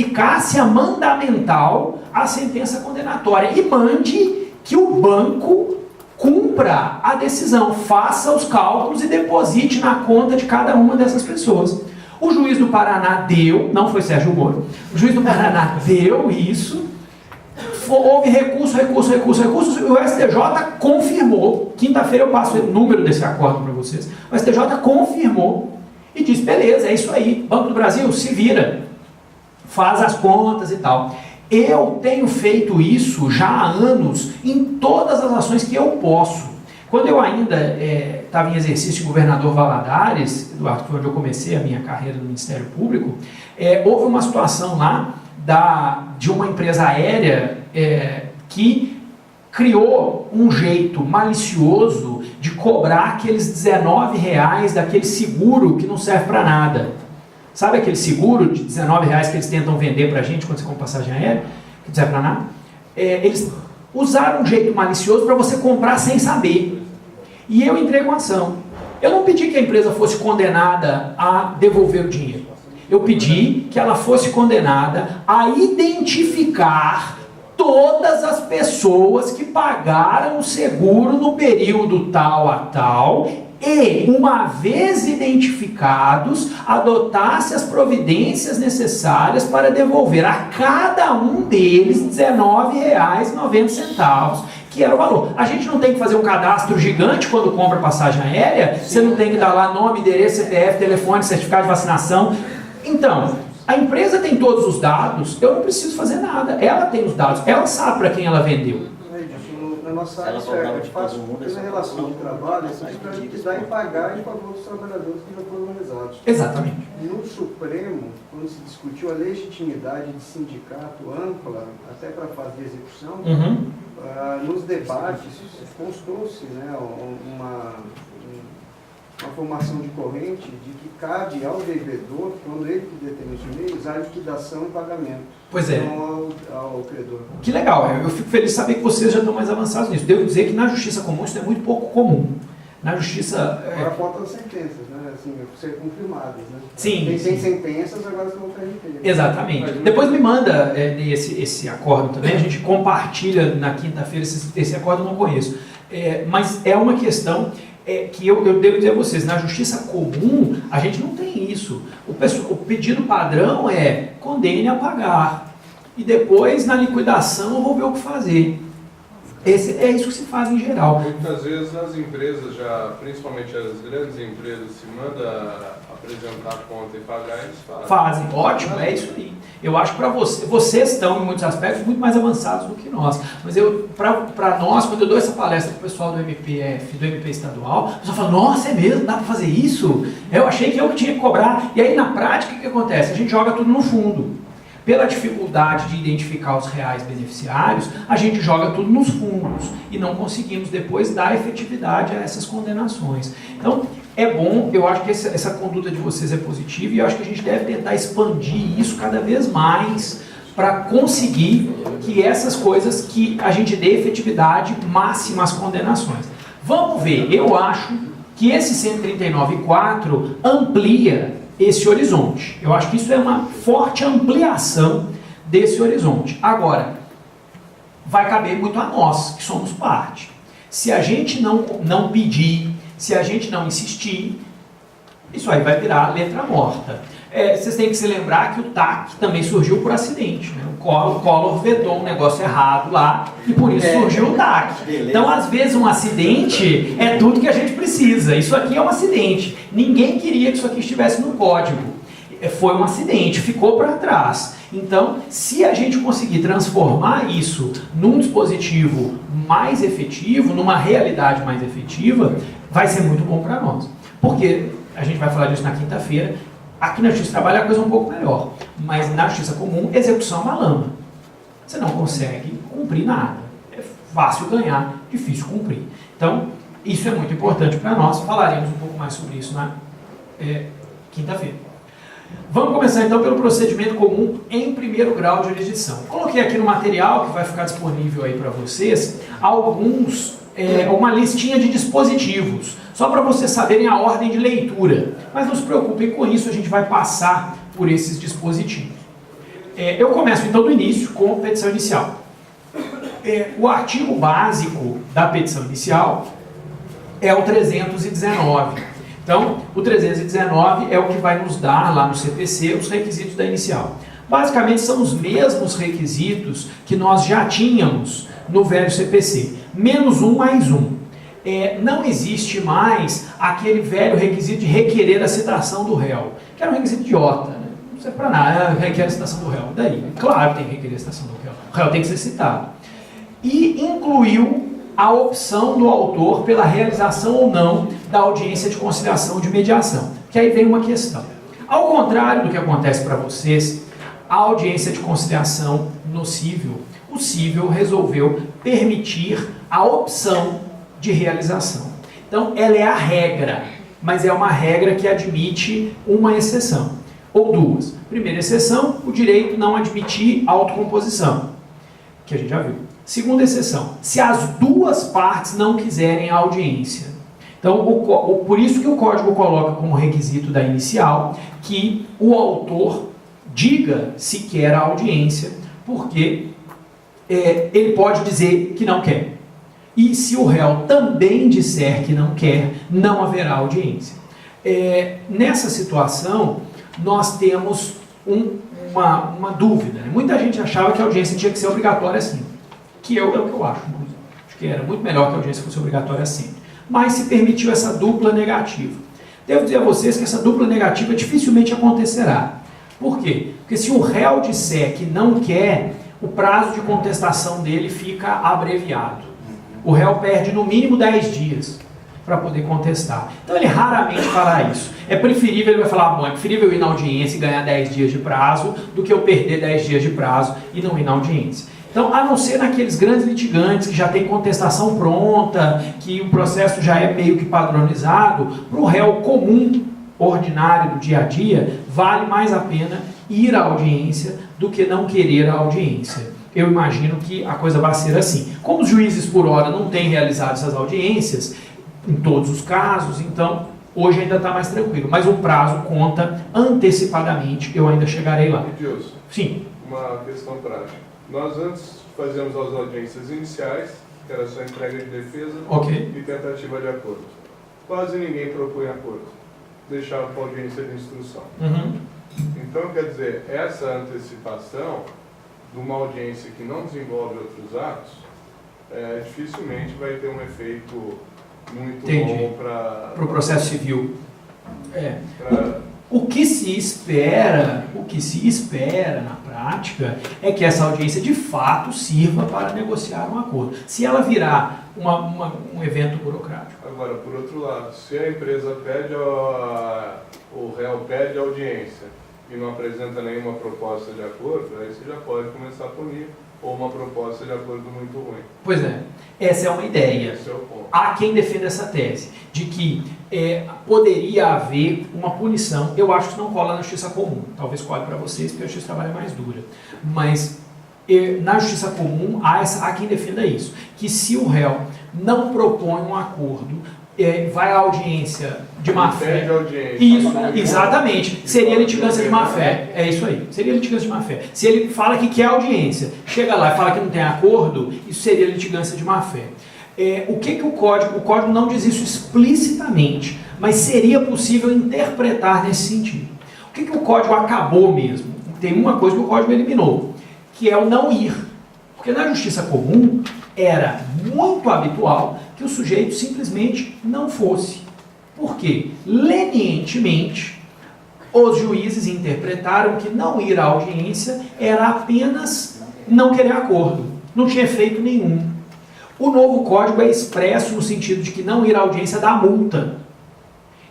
eficácia mandamental à sentença condenatória e mande que o banco cumpra a decisão, faça os cálculos e deposite na conta de cada uma dessas pessoas. O juiz do Paraná deu, não foi Sérgio Moro, o juiz do Paraná deu isso, houve recurso, e o STJ confirmou. Quinta-feira eu passo o número desse acordo para vocês. O STJ confirmou e disse, beleza, é isso aí, Banco do Brasil, se vira, faz as contas e tal. Eu tenho feito isso já há anos em todas as ações que eu posso. Quando eu ainda estava em exercício de governador Valadares, Eduardo, que foi onde eu comecei a minha carreira no Ministério Público, houve uma situação lá de uma empresa aérea que criou um jeito malicioso de cobrar aqueles R$19 daquele seguro que não serve para nada. Sabe aquele seguro de R$19 que eles tentam vender para a gente quando você compra passagem aérea? Que não serve para nada? Eles usaram um jeito malicioso para você comprar sem saber. E eu entrei com ação. Eu não pedi que a empresa fosse condenada a devolver o dinheiro. Eu pedi que ela fosse condenada a identificar todas as pessoas que pagaram o seguro no período tal a tal e, uma vez identificados, adotasse as providências necessárias para devolver a cada um deles R$19,90, que era o valor. A gente não tem que fazer um cadastro gigante quando compra passagem aérea, você não tem que dar lá nome, endereço, CPF, telefone, certificado de vacinação. Então, a empresa tem todos os dados, eu não preciso fazer nada, ela tem os dados, ela sabe para quem ela vendeu. Na nossa área, é fácil, porque na relação de trabalho, é simplesmente dar e pagar em favor dos trabalhadores que já foram lesados. Exatamente. No Supremo, quando se discutiu a legitimidade de sindicato ampla, até para a fase de execução, nos debates constou-se, né, uma formação de corrente de que cabe ao devedor, quando ele que detém os meios, a liquidação e pagamento. Pois é. Não ao credor. Que legal, eu fico feliz de saber que vocês já estão mais avançados nisso. Devo dizer que na justiça comum isso é muito pouco comum. Na justiça... Agora faltam sentenças, né? Assim, ser confirmadas, né? Sim. Tem sentenças, agora estão permitidas. Exatamente. Depois me manda esse acordo também, a gente compartilha na quinta-feira, esse acordo eu não conheço. Mas é uma questão... que eu devo dizer a vocês, na justiça comum, a gente não tem isso. O pedido padrão é condene a pagar. E depois, na liquidação, eu vou ver o que fazer. É isso que se faz em geral. Muitas vezes as empresas, principalmente as grandes empresas, se manda apresentar a conta e pagar, eles fazem. Ótimo, é isso aí. Eu acho que para vocês estão, em muitos aspectos, muito mais avançados do que nós. Mas para nós, quando eu dou essa palestra para o pessoal do MPF, do MP estadual, o pessoal fala, nossa, é mesmo? Dá para fazer isso? Eu achei que eu que tinha que cobrar. E aí, na prática, o que acontece? A gente joga tudo no fundo. Pela dificuldade de identificar os reais beneficiários, a gente joga tudo nos fundos e não conseguimos depois dar efetividade a essas condenações. Então, é bom, eu acho que essa conduta de vocês é positiva e eu acho que a gente deve tentar expandir isso cada vez mais para conseguir que essas coisas, que a gente dê efetividade máxima às condenações. Vamos ver, eu acho que esse 139.4 amplia esse horizonte. Eu acho que isso é uma forte ampliação desse horizonte. Agora, vai caber muito a nós, que somos parte. Se a gente não pedir, se a gente não insistir, isso aí vai virar letra morta. Vocês têm que se lembrar que o TAC também surgiu por acidente. Né? O Collor vedou um negócio errado lá e por isso surgiu o TAC. Então, às vezes, um acidente é tudo que a gente precisa. Isso aqui é um acidente. Ninguém queria que isso aqui estivesse no código. Foi um acidente, ficou para trás. Então, se a gente conseguir transformar isso num dispositivo mais efetivo, numa realidade mais efetiva, vai ser muito bom para nós. Porque, a gente vai falar disso na quinta-feira, aqui na Justiça do Trabalho a coisa é um pouco melhor, mas na Justiça Comum, execução é uma lama. Você não consegue cumprir nada. É fácil ganhar, difícil cumprir. Então, isso é muito importante para nós. Falaremos um pouco mais sobre isso na quinta-feira. Vamos começar então pelo procedimento comum em primeiro grau de jurisdição. Coloquei aqui no material, que vai ficar disponível aí para vocês, uma listinha de dispositivos, só para vocês saberem a ordem de leitura. Mas não se preocupem com isso, a gente vai passar por esses dispositivos. Eu começo então do início com a petição inicial. O artigo básico da petição inicial é o 319. Então, o 319 é o que vai nos dar lá no CPC os requisitos da inicial. Basicamente são os mesmos requisitos que nós já tínhamos no velho CPC, menos um mais um. Não existe mais aquele velho requisito de requerer a citação do réu, que era um requisito idiota, né? Não serve para nada, requer a citação do réu. Daí, claro, tem que requerer a citação do réu. O réu tem que ser citado. E incluiu a opção do autor pela realização ou não da audiência de conciliação ou de mediação. Que aí vem uma questão. Ao contrário do que acontece para vocês, a audiência de conciliação no cível, o cível resolveu permitir a opção de realização. Então, ela é a regra, mas é uma regra que admite uma exceção, ou duas. Primeira exceção, o direito não admitir autocomposição, que a gente já viu. Segunda exceção, se as duas partes não quiserem a audiência. Então, por isso que o Código coloca como requisito da inicial que o autor diga se quer a audiência, porque ele pode dizer que não quer. E se o réu também disser que não quer, não haverá audiência. Nessa situação, nós temos uma dúvida. Né? Muita gente achava que a audiência tinha que ser obrigatória assim. Que é o que eu acho. Acho que era muito melhor que a audiência fosse obrigatória sempre. Mas se permitiu essa dupla negativa. Devo dizer a vocês que essa dupla negativa dificilmente acontecerá. Por quê? Porque se o réu disser que não quer, o prazo de contestação dele fica abreviado. O réu perde no mínimo 10 dias para poder contestar. Então ele raramente fará isso. É preferível, ele vai falar, bom, é preferível eu ir na audiência e ganhar 10 dias de prazo do que eu perder 10 dias de prazo e não ir na audiência. Então, a não ser naqueles grandes litigantes que já tem contestação pronta, que o processo já é meio que padronizado, para o réu comum, ordinário do dia a dia, vale mais a pena ir à audiência do que não querer a audiência. Eu imagino que a coisa vai ser assim. Como os juízes por hora não têm realizado essas audiências, em todos os casos, então hoje ainda está mais tranquilo. Mas o prazo conta antecipadamente, eu ainda chegarei lá. Edilson, sim. Uma questão prática. Nós antes fazíamos as audiências iniciais, que era só entrega de defesa e tentativa de acordo. Quase ninguém propunha acordo. Deixava para audiência de instrução. Então, quer dizer, essa antecipação de uma audiência que não desenvolve outros atos, dificilmente vai ter um efeito muito bom para o processo civil. O que se espera na prática é que essa audiência de fato sirva para negociar um acordo. Se ela virar um evento burocrático. Agora, por outro lado, se a empresa pede, o réu pede audiência e não apresenta nenhuma proposta de acordo, aí você já pode começar a punir, ou uma proposta de acordo muito ruim. Pois é, essa é uma ideia. Esse é o ponto. Há quem defenda essa tese, de que poderia haver uma punição. Eu acho que não cola na justiça comum, talvez cole para vocês, porque a justiça trabalha mais dura. Mas na justiça comum há quem defenda isso, que se o réu não propõe um acordo, vai à audiência de má-fé. Isso, exatamente. Seria litigância de má-fé. É isso aí. Seria litigância de má-fé. Se ele fala que quer audiência, chega lá e fala que não tem acordo, isso seria litigância de má-fé. O que o Código não diz isso explicitamente, mas seria possível interpretar nesse sentido. O que o Código acabou mesmo? Tem uma coisa que o Código eliminou, que é o não ir. Porque na justiça comum era muito habitual que o sujeito simplesmente não fosse. Por quê? Lenientemente, os juízes interpretaram que não ir à audiência era apenas não querer acordo. Não tinha efeito nenhum. O novo código é expresso no sentido de que não ir à audiência dá multa.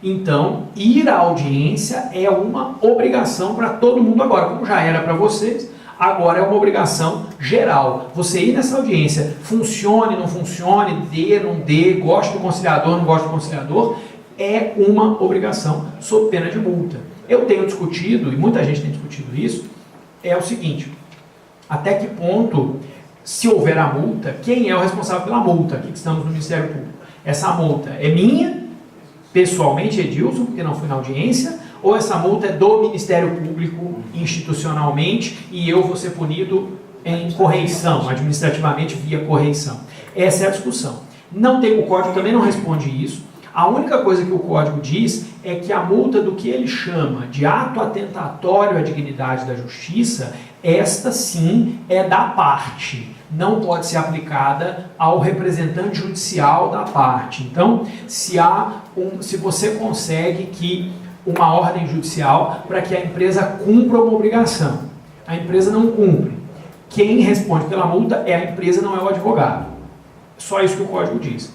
Então, ir à audiência é uma obrigação para todo mundo agora. Como já era para vocês, agora é uma obrigação geral. Você ir nessa audiência, funcione, não funcione, dê, não dê, goste do conciliador, não goste do conciliador, é uma obrigação sob pena de multa. Eu tenho discutido, e muita gente tem discutido isso, é o seguinte: até que ponto, se houver a multa, quem é o responsável pela multa? Aqui que estamos no Ministério Público. Essa multa é minha, pessoalmente, Edilson, porque não fui na audiência, ou essa multa é do Ministério Público institucionalmente e eu vou ser punido em correição, administrativamente via correição. Essa é a discussão. Não tem, o Código também não responde isso. A única coisa que o Código diz é que a multa do que ele chama de ato atentatório à dignidade da justiça, esta sim é da parte, não pode ser aplicada ao representante judicial da parte. Então, se você consegue que uma ordem judicial para que a empresa cumpra uma obrigação, a empresa não cumpre, quem responde pela multa é a empresa, não é o advogado. Só isso que o Código diz.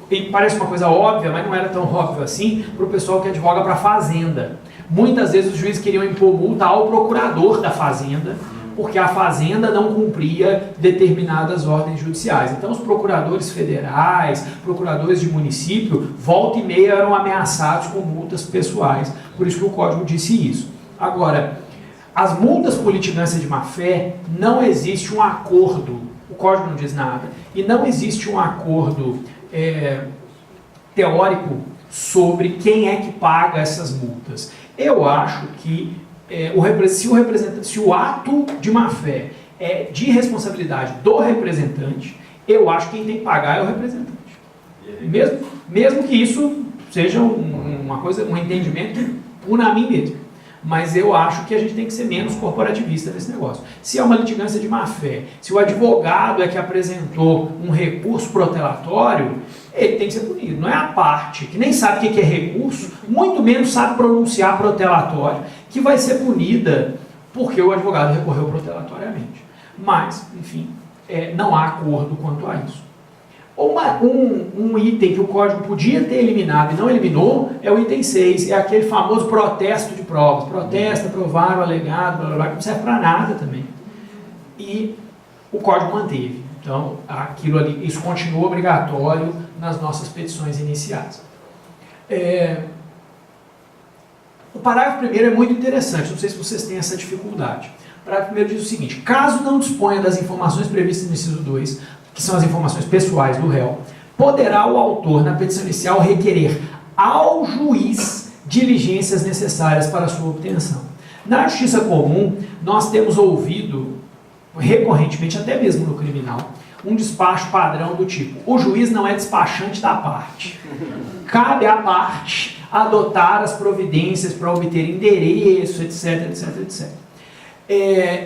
E parece uma coisa óbvia, mas não era tão óbvio assim para o pessoal que advoga para a Fazenda. Muitas vezes os juízes queriam impor multa ao procurador da Fazenda, porque a Fazenda não cumpria determinadas ordens judiciais. Então os procuradores federais, procuradores de município, volta e meia eram ameaçados com multas pessoais. Por isso que o Código disse isso. Agora, as multas por litigância de má-fé, não existe um acordo, o Código não diz nada, e não existe um acordo teórico sobre quem é que paga essas multas. Eu acho que se o ato de má-fé é de responsabilidade do representante, eu acho que quem tem que pagar é o representante. Mesmo que isso seja um entendimento unânime. Mas eu acho que a gente tem que ser menos corporativista nesse negócio. Se é uma litigância de má-fé, se o advogado é que apresentou um recurso protelatório, ele tem que ser punido. Não é a parte, que nem sabe o que é recurso, muito menos sabe pronunciar protelatório, que vai ser punida porque o advogado recorreu protelatoriamente. Mas, enfim, não há acordo quanto a isso. Um item que o Código podia ter eliminado e não eliminou é o item 6, é aquele famoso protesto de provas. Protesta, provaram, alegado, blá, blá, blá, que não serve para nada também. E o Código manteve. Então, aquilo ali, isso continua obrigatório nas nossas petições iniciais. O parágrafo 1º é muito interessante, não sei se vocês têm essa dificuldade. O parágrafo 1º diz o seguinte: caso não disponha das informações previstas no inciso 2, que são as informações pessoais do réu, poderá o autor, na petição inicial, requerer ao juiz diligências necessárias para a sua obtenção. Na justiça comum, nós temos ouvido, recorrentemente, até mesmo no criminal, um despacho padrão do tipo: o juiz não é despachante da parte. Cabe à parte adotar as providências para obter endereço, etc, etc, etc.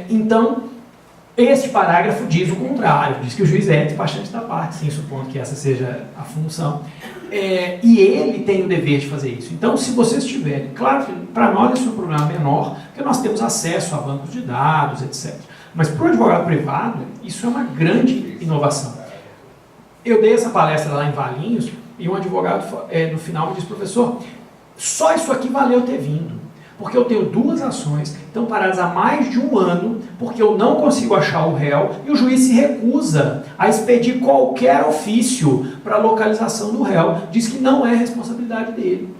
Então, este parágrafo diz o contrário, diz que o juiz é despachante da parte, sim, supondo que essa seja a função. E ele tem o dever de fazer isso. Então, se vocês tiverem, claro que para nós isso é um problema menor, porque nós temos acesso a bancos de dados, etc. Mas para o advogado privado, isso é uma grande inovação. Eu dei essa palestra lá em Valinhos e um advogado no final me disse: professor, só isso aqui valeu ter vindo. Porque eu tenho 2 ações que estão paradas há mais de 1 ano, porque eu não consigo achar o réu e o juiz se recusa a expedir qualquer ofício para a localização do réu. Diz que não é responsabilidade dele,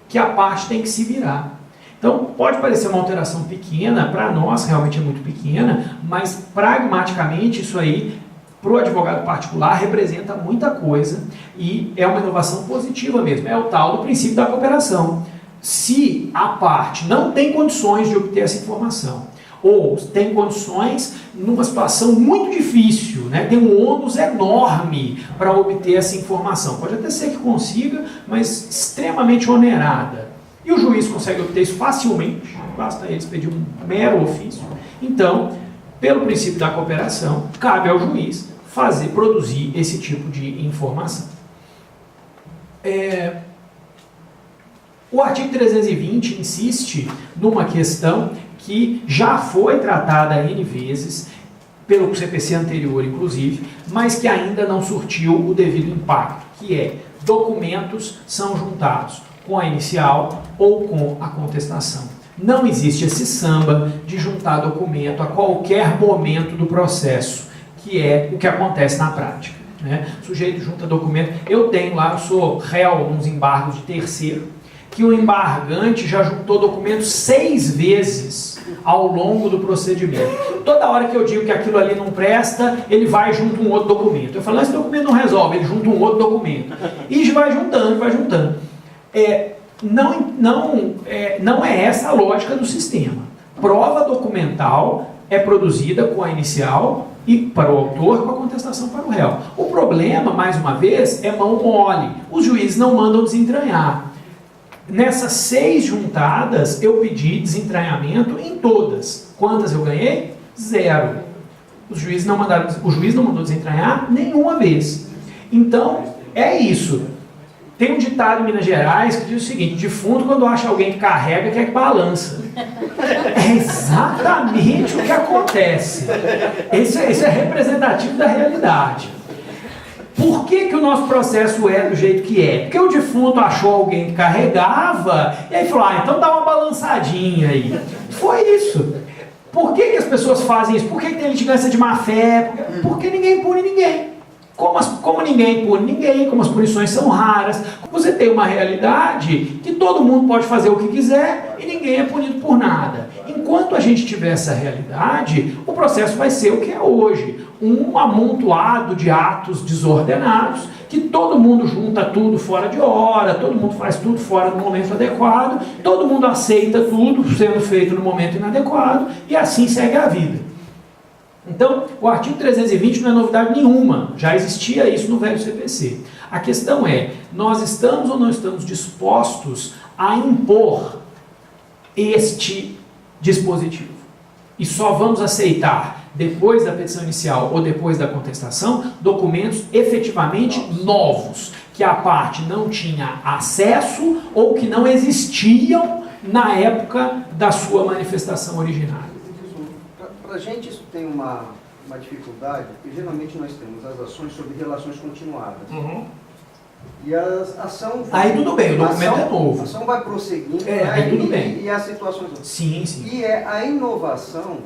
que a parte tem que se virar. Então, pode parecer uma alteração pequena, para nós realmente é muito pequena, mas pragmaticamente isso aí, para o advogado particular, representa muita coisa e é uma inovação positiva mesmo. É o tal do princípio da cooperação. Se a parte não tem condições de obter essa informação, ou tem condições numa situação muito difícil, né, tem um ônus enorme para obter essa informação, pode até ser que consiga, mas extremamente onerada, e o juiz consegue obter isso facilmente, basta eles pedir um mero ofício, então, pelo princípio da cooperação, cabe ao juiz produzir esse tipo de informação. O artigo 320 insiste numa questão que já foi tratada N vezes, pelo CPC anterior inclusive, mas que ainda não surtiu o devido impacto, que é: documentos são juntados com a inicial ou com a contestação. Não existe esse samba de juntar documento a qualquer momento do processo, que é o que acontece na prática, né? O sujeito junta documento. Eu sou réu nos embargos de terceiro, que o embargante já juntou documentos 6 vezes ao longo do procedimento. Toda hora que eu digo que aquilo ali não presta, ele vai junto um outro documento. Eu falo: esse documento não resolve, ele junta um outro documento. E vai juntando, vai juntando. não é essa a lógica do sistema. Prova documental é produzida com a inicial e para o autor, com a contestação para o réu. O problema, mais uma vez, é mão mole. Os juízes não mandam desentranhar. Nessas 6 juntadas, eu pedi desentranhamento em todas. Quantas eu ganhei? 0. O juiz não mandou desentranhar nenhuma vez. Então, é isso. Tem um ditado em Minas Gerais que diz o seguinte: defunto, quando acha alguém que carrega, quer que balança. É exatamente o que acontece. Isso é representativo da realidade. Por que o nosso processo é do jeito que é? Porque o defunto achou alguém que carregava e aí falou, então dá uma balançadinha aí. Foi isso. Por que as pessoas fazem isso? Por que tem litigância de má fé? Porque ninguém pune ninguém. Como ninguém pune ninguém, como as punições são raras, você tem uma realidade que todo mundo pode fazer o que quiser e ninguém é punido por nada. Enquanto a gente tiver essa realidade, o processo vai ser o que é hoje, um amontoado de atos desordenados, que todo mundo junta tudo fora de hora, todo mundo faz tudo fora do momento adequado, todo mundo aceita tudo sendo feito no momento inadequado, e assim segue a vida. Então, o artigo 320 não é novidade nenhuma, já existia isso no velho CPC. A questão é, nós estamos ou não estamos dispostos a impor este dispositivo? E só vamos aceitar, depois da petição inicial ou depois da contestação, documentos efetivamente novos, que a parte não tinha acesso ou que não existiam na época da sua manifestação originária. Para a gente isso tem uma dificuldade, porque geralmente nós temos as ações sobre relações continuadas. E a ação... Aí tudo bem, o documento é novo. A ação vai prosseguindo, aí tudo bem. E as situações... Sim, sim. E a inovação,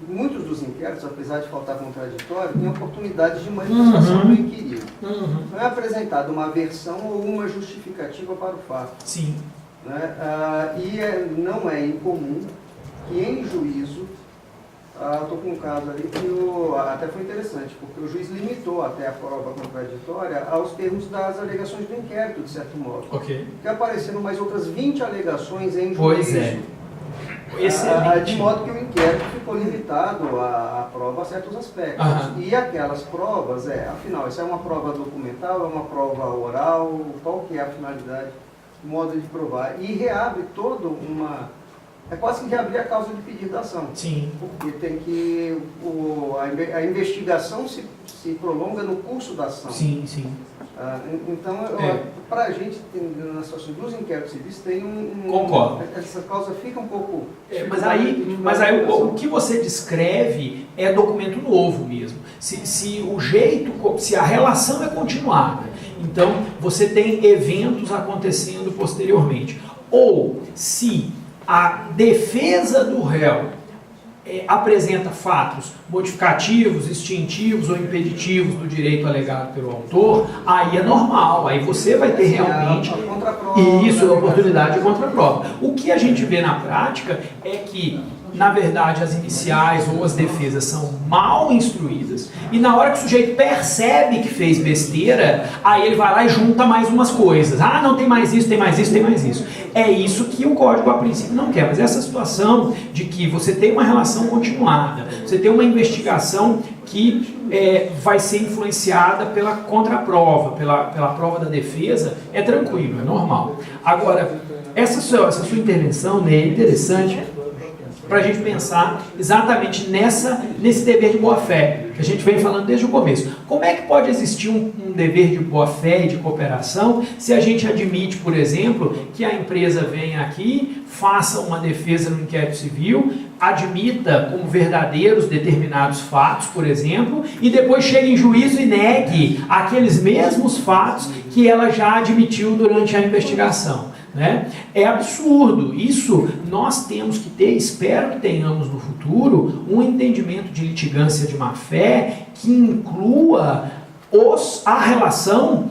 muitos dos inquéritos, apesar de faltar contraditório, têm oportunidades de manifestação do inquirido. Não é apresentada uma versão ou uma justificativa para o fato. Sim. Né? Não é incomum que em juízo... Estou com um caso ali que até foi interessante, porque o juiz limitou até a prova contraditória aos termos das alegações do inquérito, de certo modo. Ok. Que apareceram mais outras 20 alegações em juízo. Pois é. De modo que o inquérito ficou limitado à prova a certos aspectos. E aquelas provas, afinal, isso é uma prova documental, é uma prova oral, qual que é a finalidade, o modo de provar. E reabre toda uma... É quase que reabrir a causa de pedido da ação. Sim. Porque tem que... a investigação se prolonga no curso da ação. Sim, sim. Então, para a gente, na situação dos inquéritos civis, tem Concordo. Essa causa fica um pouco... Mas aí o que você descreve é documento novo mesmo. Se a relação é continuada, então você tem eventos acontecendo posteriormente. Ou se a defesa do réu apresenta fatos modificativos, extintivos ou impeditivos do direito alegado pelo autor, aí é normal, aí você vai ter realmente a oportunidade de contraprova. O que a gente vê na prática é que, na verdade, as iniciais ou as defesas são mal instruídas e na hora que o sujeito percebe que fez besteira, aí ele vai lá e junta mais umas coisas. Não tem mais isso, tem mais isso, tem mais isso. É isso que o código a princípio não quer, mas essa situação de que você tem uma relação continuada, você tem uma investigação que vai ser influenciada pela contraprova, pela prova da defesa, é tranquilo, é normal. Agora, essa sua intervenção, né, é interessante para a gente pensar exatamente nesse dever de boa-fé, que a gente vem falando desde o começo. Como é que pode existir um dever de boa-fé e de cooperação se a gente admite, por exemplo, que a empresa venha aqui, faça uma defesa no inquérito civil, admita como verdadeiros determinados fatos, por exemplo, e depois chegue em juízo e negue aqueles mesmos fatos que ela já admitiu durante a investigação? Né? É absurdo. Isso nós temos que ter, espero que tenhamos no futuro, um entendimento de litigância de má-fé que inclua a relação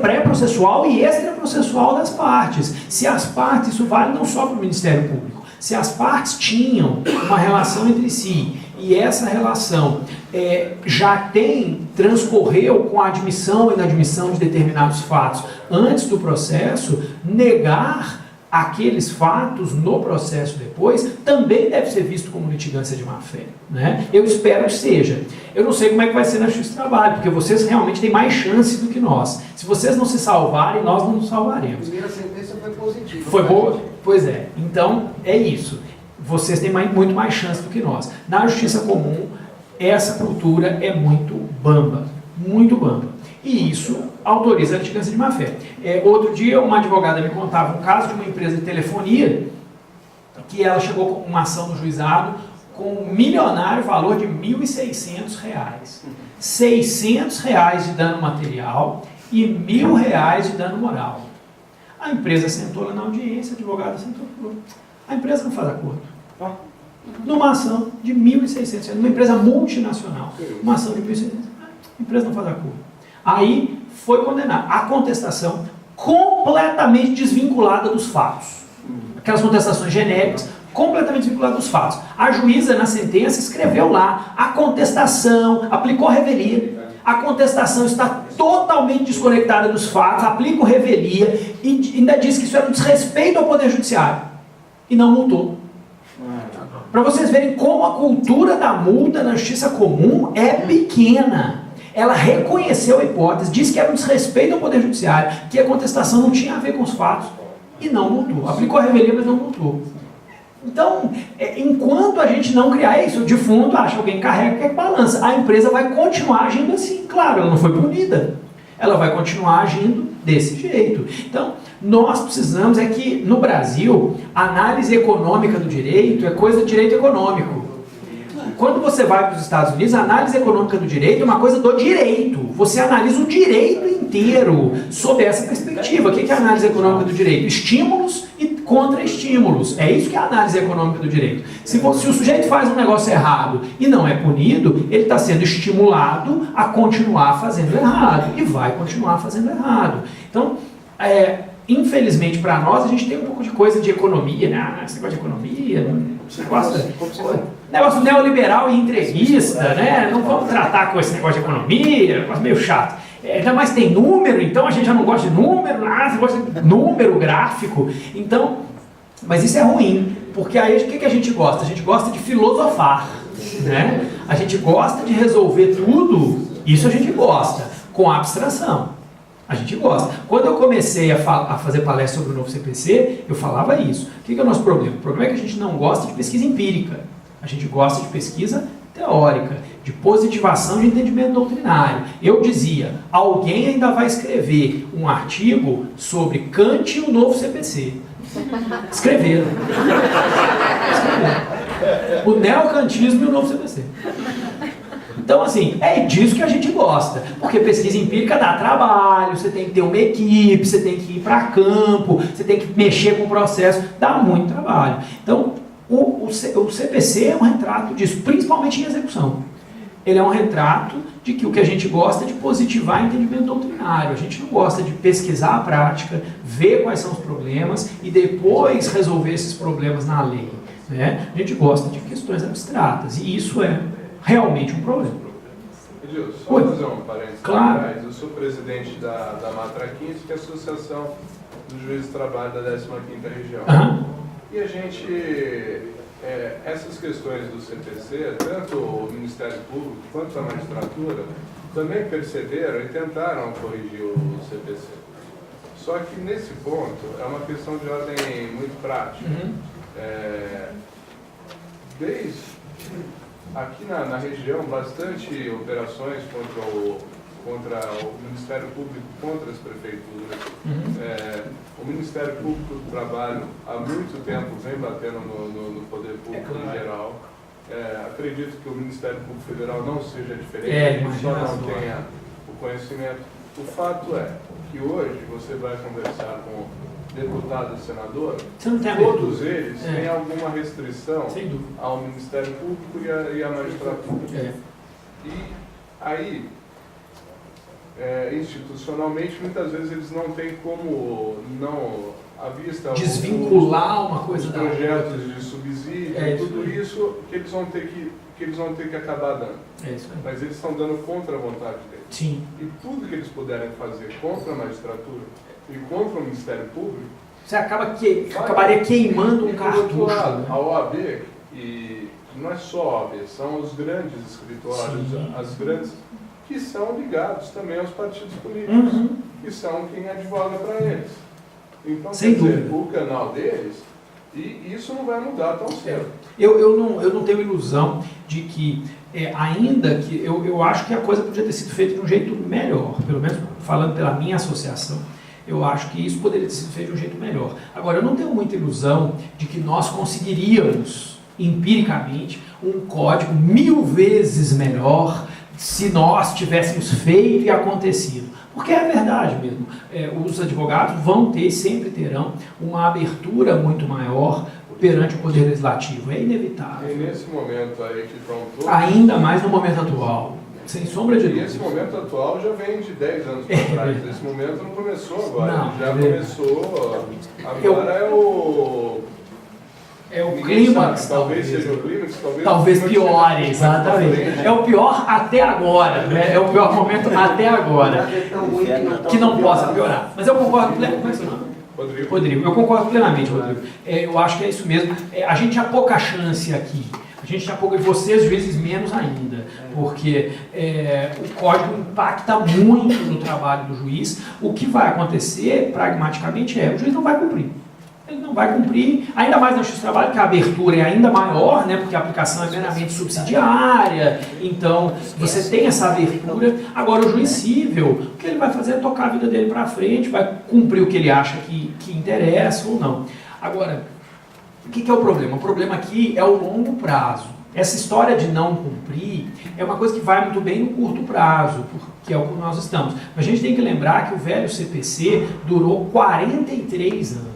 pré-processual e extraprocessual das partes. Se as partes, isso vale não só para o Ministério Público, Se as partes tinham uma relação entre si e essa relação já transcorreu com a admissão e inadmissão de determinados fatos antes do processo, negar aqueles fatos no processo depois também deve ser visto como litigância de má-fé, né? Eu espero que seja. Eu não sei como é que vai ser na Justiça do Trabalho, porque vocês realmente têm mais chance do que nós. Se vocês não se salvarem, nós não nos salvaremos. A primeira sentença foi positiva. Foi boa? Pois é. Então, é isso. Vocês têm muito mais chance do que nós. Na Justiça Comum, essa cultura é muito bamba. Muito bamba. E isso autoriza a litigância de má-fé. Outro dia, uma advogada me contava um caso de uma empresa de telefonia que ela chegou com uma ação no juizado com um milionário valor de R$ 1.600. R$ 600 de dano material e R$ 1.000 de dano moral. A empresa sentou lá na audiência, a advogada sentou e falou: a empresa não faz acordo. Numa ação de R$ 1.600, numa empresa multinacional, uma ação de R$ 1.600, a empresa não faz acordo. Aí foi condenado. A contestação completamente desvinculada dos fatos. Aquelas contestações genéricas, completamente desvinculada dos fatos. A juíza, na sentença, escreveu lá: a contestação, aplicou revelia, a contestação está totalmente desconectada dos fatos, aplica o revelia e ainda diz que isso era um desrespeito ao Poder Judiciário. E não multou. Para vocês verem como a cultura da multa na Justiça Comum é pequena. Ela reconheceu a hipótese, disse que era um desrespeito ao Poder Judiciário, que a contestação não tinha a ver com os fatos, e não multou. Aplicou a revelia, mas não multou. Então, enquanto a gente não criar isso, de fundo, acha alguém carrega, quer que balança. A empresa vai continuar agindo assim. Claro, ela não foi punida. Ela vai continuar agindo desse jeito. Então, nós precisamos que, no Brasil, a análise econômica do direito é coisa do direito econômico. Quando você vai para os Estados Unidos, a análise econômica do direito é uma coisa do direito. Você analisa o direito inteiro sob essa perspectiva. O que é a análise econômica do direito? Estímulos e contra-estímulos. É isso que é a análise econômica do direito. Se o sujeito faz um negócio errado e não é punido, ele está sendo estimulado a continuar fazendo errado. E vai continuar fazendo errado. Então, infelizmente para nós, a gente tem um pouco de coisa de economia, né? Esse negócio de economia, negócio neoliberal e entreguista, né? Não vamos tratar com esse negócio de economia, é um negócio meio chato. Ainda mais tem número, então a gente já não gosta de número, você gosta de número, gráfico. Então, mas isso é ruim, porque aí o que a gente gosta? A gente gosta de filosofar, né? A gente gosta de resolver tudo, isso a gente gosta, com abstração. A gente gosta. Quando eu comecei a fazer palestra sobre o novo CPC, eu falava isso. O que é o nosso problema? O problema é que a gente não gosta de pesquisa empírica. A gente gosta de pesquisa teórica, de positivação de entendimento doutrinário. Eu dizia, alguém ainda vai escrever um artigo sobre Kant e o novo CPC. Escreveram. O neocantismo e o novo CPC. Então, assim, é disso que a gente gosta, porque pesquisa empírica dá trabalho, você tem que ter uma equipe, você tem que ir para campo, você tem que mexer com o processo, dá muito trabalho. Então, o CPC é um retrato disso, principalmente em execução. Ele é um retrato de que o que a gente gosta é de positivar entendimento doutrinário. A gente não gosta de pesquisar a prática, ver quais são os problemas e depois resolver esses problemas na lei, né? A gente gosta de questões abstratas, e isso é realmente um problema. Edilson, só fazer um parênteses. Claro. Eu sou presidente da Matra 15, que é a Associação dos Juízes de Trabalho da 15ª Região. Uhum. E a gente, essas questões do CPC, tanto o Ministério Público quanto a magistratura, também perceberam e tentaram corrigir o CPC. Só que nesse ponto é uma questão de ordem muito prática. Uhum. Aqui na região, bastante operações contra o Ministério Público, contra as prefeituras. Uhum. O Ministério Público do Trabalho, há muito tempo, vem batendo no poder público em geral. Acredito que o Ministério Público Federal não seja diferente, só não tenha o conhecimento. O fato é que hoje você vai conversar com deputado e senador, todos eles têm alguma restrição ao Ministério Público e à magistratura. E aí, institucionalmente, muitas vezes eles não têm como não à vista desvincular uma coisa os da projetos de subsídio, tudo isso que eles vão ter que acabar dando. É isso aí. Mas eles estão dando contra a vontade deles. Sim. E tudo que eles puderem fazer contra a magistratura e contra o Ministério Público, você acabaria queimando um cartucho. Né? A OAB, e não é só a OAB, são os grandes escritórios, as grandes, que são ligados também aos partidos políticos, que são quem advoga para eles. Então, sem quer dizer, dúvida, o canal deles, e isso não vai mudar tão cedo. Eu não tenho ilusão de que, ainda que eu acho que a coisa podia ter sido feita de um jeito melhor, pelo menos falando pela minha associação, eu acho que isso poderia ter sido feito de um jeito melhor. Agora, eu não tenho muita ilusão de que nós conseguiríamos, empiricamente, um código 1000 vezes melhor se nós tivéssemos feito e acontecido. Porque é verdade mesmo. Os advogados vão ter, sempre terão, uma abertura muito maior perante o Poder Legislativo. É inevitável. E nesse momento aí que estão todos... Ainda mais no momento atual. Sem sombra de dúvida. E esse momento atual já vem de 10 anos para trás. Esse momento não começou agora. Não, já começou. Agora é o clímax, talvez seja o clímax, talvez pior, exatamente. É o pior até agora, né? É o pior momento até agora. Que não possa piorar. Mas eu concordo plenamente. Como é seu nome? Rodrigo. Eu concordo plenamente, Rodrigo. Eu acho que é isso mesmo. A gente tinha pouca chance aqui. A gente tinha pouca, e vocês, juízes, menos ainda. Porque o código impacta muito no trabalho do juiz. O que vai acontecer, pragmaticamente, o juiz não vai cumprir. Ele não vai cumprir, ainda mais na justiça do trabalho, que a abertura é ainda maior, né, porque a aplicação é meramente subsidiária, então você tem essa abertura. Agora, o juiz civil, o que ele vai fazer é tocar a vida dele para frente, vai cumprir o que ele acha que interessa ou não. Agora, o que é o problema? O problema aqui é o longo prazo. Essa história de não cumprir é uma coisa que vai muito bem no curto prazo, que é o que nós estamos. Mas a gente tem que lembrar que o velho CPC durou 43 anos.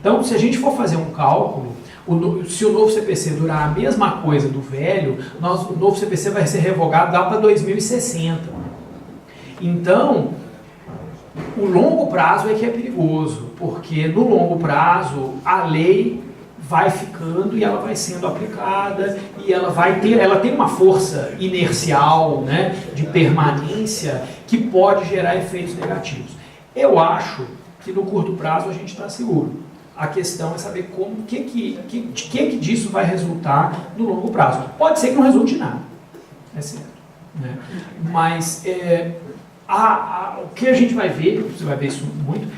Então, se a gente for fazer um cálculo, se o novo CPC durar a mesma coisa do velho, o novo CPC vai ser revogado lá para 2060. Então, o longo prazo é que é perigoso, porque no longo prazo a lei vai ficando e ela vai sendo aplicada e ela tem uma força inercial, né, de permanência que pode gerar efeitos negativos. Eu acho que no curto prazo a gente está seguro. A questão é saber de que disso vai resultar no longo prazo. Pode ser que não resulte nada, é certo, né? Mas o que a gente vai ver, você vai ver isso muito,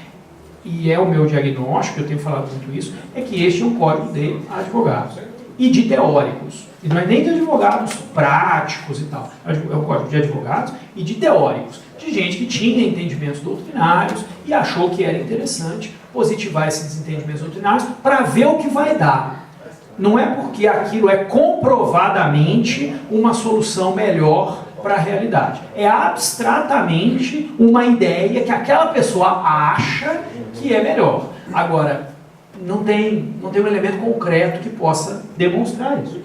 e é o meu diagnóstico, eu tenho falado muito isso, é que este é um código de advogados e de teóricos. E não é nem de advogados práticos e tal, é um código de advogados e de teóricos, de gente que tinha entendimentos doutrinários e achou que era interessante positivar esses entendimentos doutrinários para ver o que vai dar. Não é porque aquilo é comprovadamente uma solução melhor para a realidade. É abstratamente uma ideia que aquela pessoa acha que é melhor. Agora, não tem um elemento concreto que possa demonstrar isso.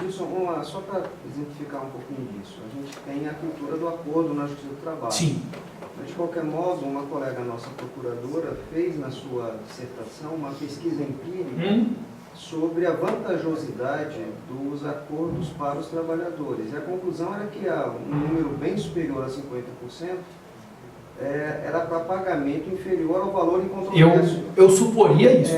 Só para exemplificar um pouquinho disso, a gente tem a cultura do acordo na Justiça do Trabalho. Sim. De qualquer modo, uma colega nossa procuradora fez na sua dissertação uma pesquisa empírica sobre a vantajosidade dos acordos para os trabalhadores. E a conclusão era que um número bem superior a 50% era para pagamento inferior ao valor em controverso. Eu suporia isso.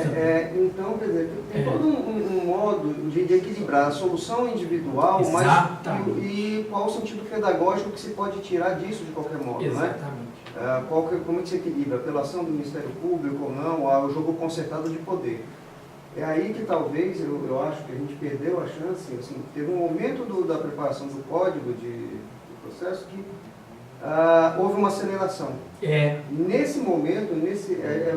Então, quer dizer, tem todo um modo de equilibrar a solução individual, e qual o sentido pedagógico que se pode tirar disso de qualquer modo. Exatamente. Né? Como é que se equilibra? Pela ação do Ministério Público ou não, o jogo concertado de poder. É aí que talvez, eu acho que a gente perdeu a chance, assim, teve um momento da preparação do código do processo que houve uma aceleração. Nesse momento,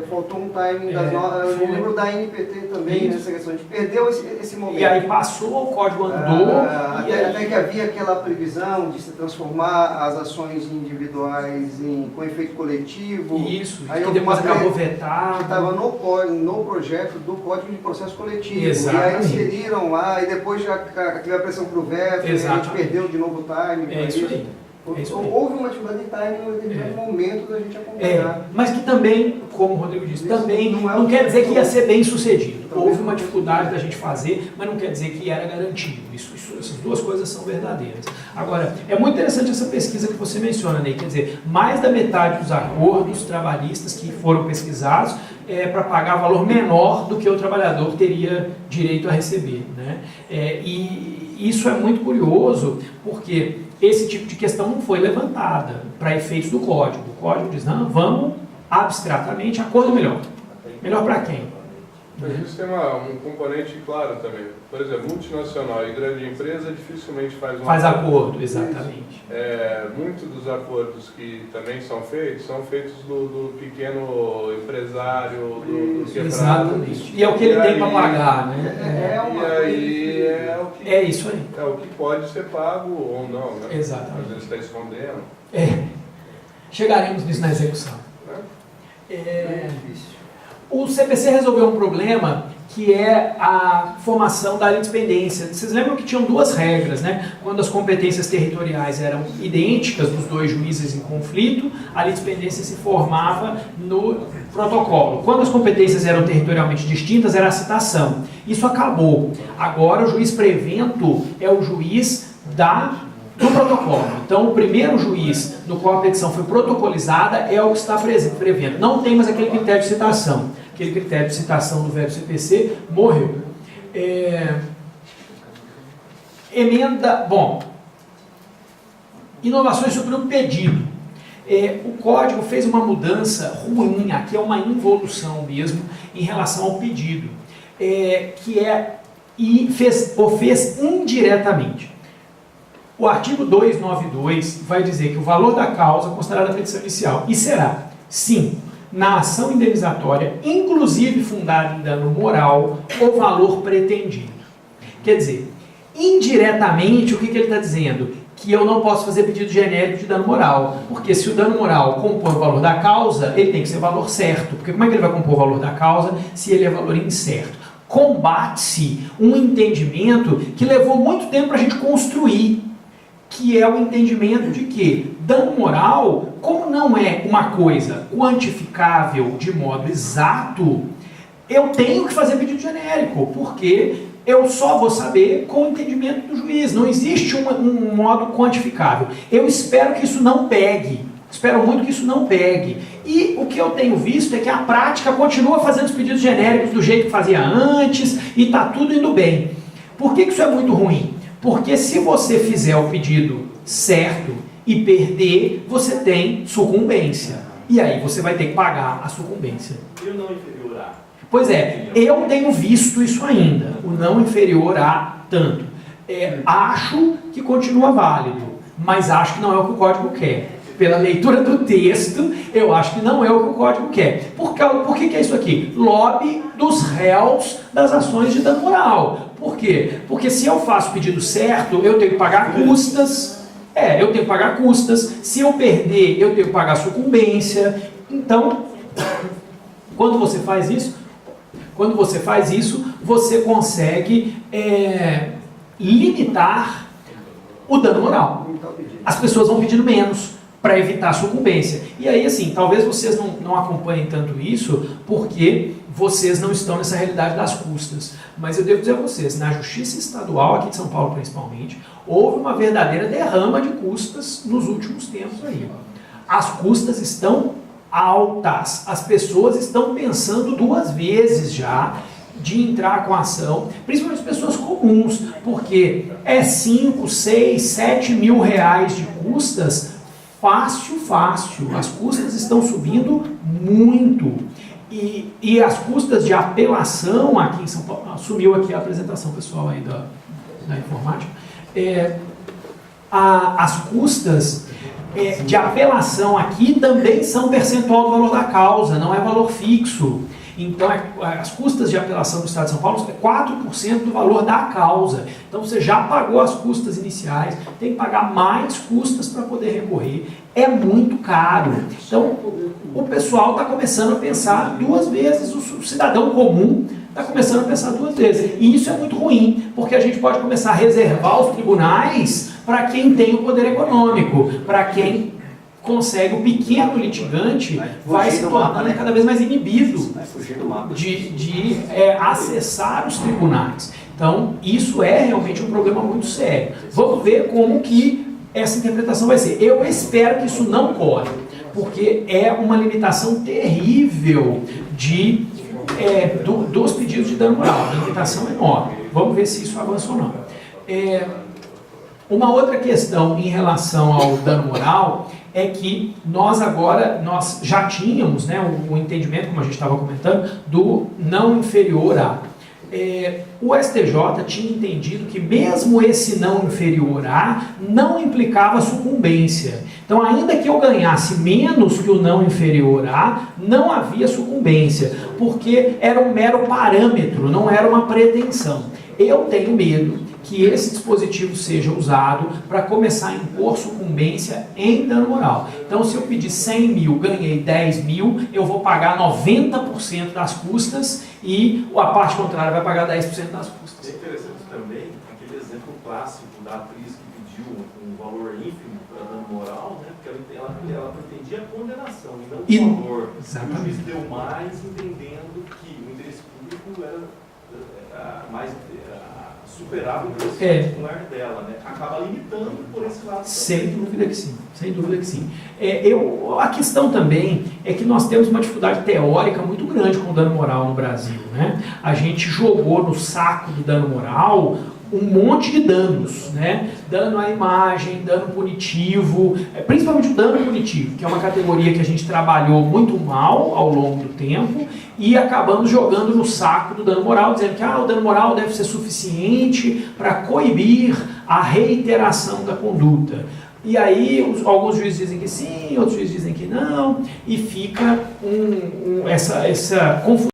faltou um timing das normas. Eu lembro da NPT também, nessa questão. A gente perdeu esse momento. E aí passou, o código andou. Até que havia aquela previsão de se transformar as ações individuais com efeito coletivo. Isso, aí que depois acabou vetado. Estava no projeto do Código de Processo Coletivo. Exatamente. E aí inseriram lá, e depois já teve a pressão para o veto, e a gente perdeu de novo o timing. É isso aí. Houve uma dificuldade de timing no determinado momento da gente acompanhar. Mas que também, como o Rodrigo disse, também não quer dizer que ia ser bem sucedido. Houve uma dificuldade da gente fazer, mas não quer dizer que era garantido. Essas duas coisas são verdadeiras. Agora, é muito interessante essa pesquisa que você menciona, Ney. Quer dizer, mais da metade dos acordos trabalhistas que foram pesquisados é para pagar valor menor do que o trabalhador teria direito a receber, né? E isso é muito curioso, porque esse tipo de questão não foi levantada para efeitos do código. O código diz, não, vamos abstratamente, acordo melhor. Melhor para quem? Mas isso tem um componente claro também. Por exemplo, multinacional e grande empresa dificilmente faz acordo, exatamente. Muitos dos acordos que também são feitos do pequeno empresário, do quebrado. Exatamente. E é o que ele tem para pagar, né? É isso aí. É o que pode ser pago ou não, né? Exatamente. Às vezes está escondendo. Chegaremos nisso na execução. É difícil. O CPC resolveu um problema que é a formação da litispendência. Vocês lembram que tinham duas regras, né? Quando as competências territoriais eram idênticas dos dois juízes em conflito, a litispendência se formava no protocolo. Quando as competências eram territorialmente distintas, era a citação. Isso acabou. Agora o juiz prevento é o juiz do protocolo. Então, o primeiro juiz no qual a petição foi protocolizada é o que está prevendo. Não tem mais aquele critério de citação. Aquele critério de citação do velho CPC morreu. Inovações sobre o pedido. O código fez uma mudança ruim, aqui é uma involução mesmo, em relação ao pedido, fez indiretamente. O artigo 292 vai dizer que o valor da causa considerada a petição inicial, e será, sim, na ação indenizatória, inclusive fundada em dano moral, o valor pretendido. Quer dizer, indiretamente, o que ele está dizendo? Que eu não posso fazer pedido genérico de dano moral, porque se o dano moral compõe o valor da causa, ele tem que ser valor certo, porque como é que ele vai compor o valor da causa se ele é valor incerto? Combate-se um entendimento que levou muito tempo para a gente construir, que é o entendimento de que dano moral, como não é uma coisa quantificável de modo exato, eu tenho que fazer pedido genérico, porque eu só vou saber com o entendimento do juiz. Não existe um modo quantificável. Eu espero que isso não pegue. Espero muito que isso não pegue. E o que eu tenho visto é que a prática continua fazendo os pedidos genéricos do jeito que fazia antes e está tudo indo bem. Por que isso é muito ruim? Porque se você fizer o pedido certo e perder, você tem sucumbência. E aí você vai ter que pagar a sucumbência. E o não inferior a? Pois é, eu tenho visto isso ainda. O não inferior a tanto. Acho que continua válido, mas acho que não é o que o código quer. Pela leitura do texto, eu acho que não é o que o código quer. Por que é isso aqui? Lobby dos réus das ações de dano moral. Por quê? Porque se eu faço o pedido certo, eu tenho que pagar custas. Eu tenho que pagar custas. Se eu perder, eu tenho que pagar sucumbência. Então, quando você faz isso, você consegue limitar o dano moral. As pessoas vão pedindo menos para evitar a sucumbência. E aí, assim, talvez vocês não acompanhem tanto isso, porque vocês não estão nessa realidade das custas. Mas eu devo dizer a vocês, na Justiça Estadual, aqui de São Paulo principalmente, houve uma verdadeira derrama de custas nos últimos tempos aí. As custas estão altas. As pessoas estão pensando duas vezes já de entrar com a ação, principalmente as pessoas comuns, porque 5, 6, 7 mil reais de custas fácil. As custas estão subindo muito. E as custas de apelação aqui em São Paulo, sumiu aqui a apresentação pessoal aí da informática, as custas de apelação aqui também são percentual do valor da causa, não é valor fixo. Então, as custas de apelação do Estado de São Paulo é 4% do valor da causa. Então, você já pagou as custas iniciais, tem que pagar mais custas para poder recorrer. É muito caro. Então, o pessoal está começando a pensar duas vezes, o cidadão comum está começando a pensar duas vezes. E isso é muito ruim, porque a gente pode começar a reservar os tribunais para quem tem o poder econômico, para quem consegue, o pequeno litigante vai se tornando cada vez mais inibido de acessar os tribunais. Então, isso é realmente um problema muito sério. Vamos ver como que essa interpretação vai ser. Eu espero que isso não corre, porque é uma limitação terrível dos pedidos de dano moral, uma limitação enorme. Vamos ver se isso avança ou não. Uma outra questão em relação ao dano moral é que nós já tínhamos, né, o entendimento, como a gente estava comentando, do não inferior a. O STJ tinha entendido que mesmo esse não inferior a não implicava sucumbência. Então, ainda que eu ganhasse menos que o não inferior a, não havia sucumbência, porque era um mero parâmetro, não era uma pretensão. Eu tenho medo que esse dispositivo seja usado para começar a impor sucumbência em dano moral. Então, se eu pedir 100 mil, ganhei 10 mil, eu vou pagar 90% das custas e a parte contrária vai pagar 10% das custas. É interessante também aquele exemplo clássico da atriz que pediu um valor ínfimo para dano moral, né? Porque ela pretendia a condenação e não o valor. Exatamente. E o juiz deu mais, entendendo que o interesse público era mais superava o interesse particular dela, né? Acaba limitando por esse lado. Sem dúvida que sim, sem dúvida que sim. A questão também é que nós temos uma dificuldade teórica muito grande com o dano moral no Brasil, né? A gente jogou no saco do dano moral um monte de danos, né? Dano à imagem, dano punitivo, principalmente o dano punitivo, que é uma categoria que a gente trabalhou muito mal ao longo do tempo e acabamos jogando no saco do dano moral, dizendo que o dano moral deve ser suficiente para coibir a reiteração da conduta. E aí alguns juízes dizem que sim, outros juízes dizem que não, e fica essa confusão.